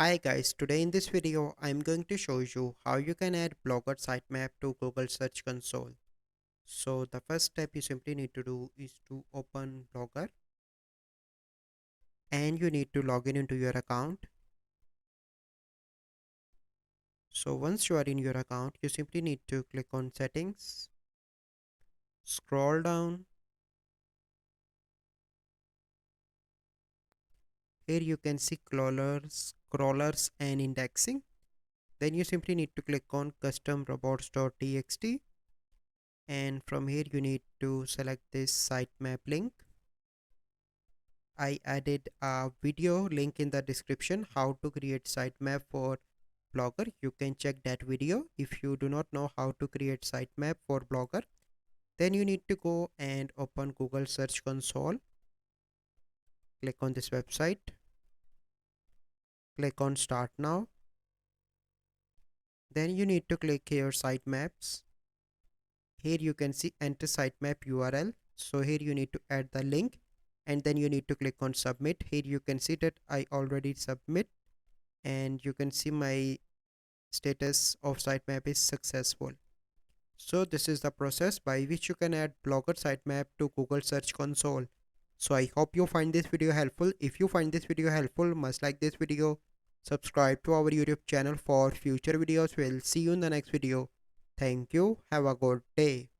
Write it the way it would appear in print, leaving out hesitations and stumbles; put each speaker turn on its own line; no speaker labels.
Hi guys, today in this video I'm going to show you how you can add Blogger sitemap to Google Search Console. So the first step you simply need to do is to open Blogger and you need to log in into your account. So once you are in your account, you simply need to click on settings, scroll down. Here you can see crawlers and indexing. Then you simply need to click on custom robots.txt and from here you need to select this sitemap link. I added a video link in the description how to create sitemap for Blogger. You can check that video. If you do not know how to create sitemap for Blogger, then you need to go and open Google Search Console. Click on this website. Click on Start Now. Then you need to click here Sitemaps. Here you can see enter sitemap URL. So here you need to add the link and then you need to click on submit. Here you can see that I already submit and you can see my status of sitemap is successful. So this is the process by which you can add Blogger sitemap to Google Search Console. So I hope you find this video helpful. If you find this video helpful, must like this video, subscribe to our YouTube channel for future videos. We'll see you in the next video. Thank you. Have a good day.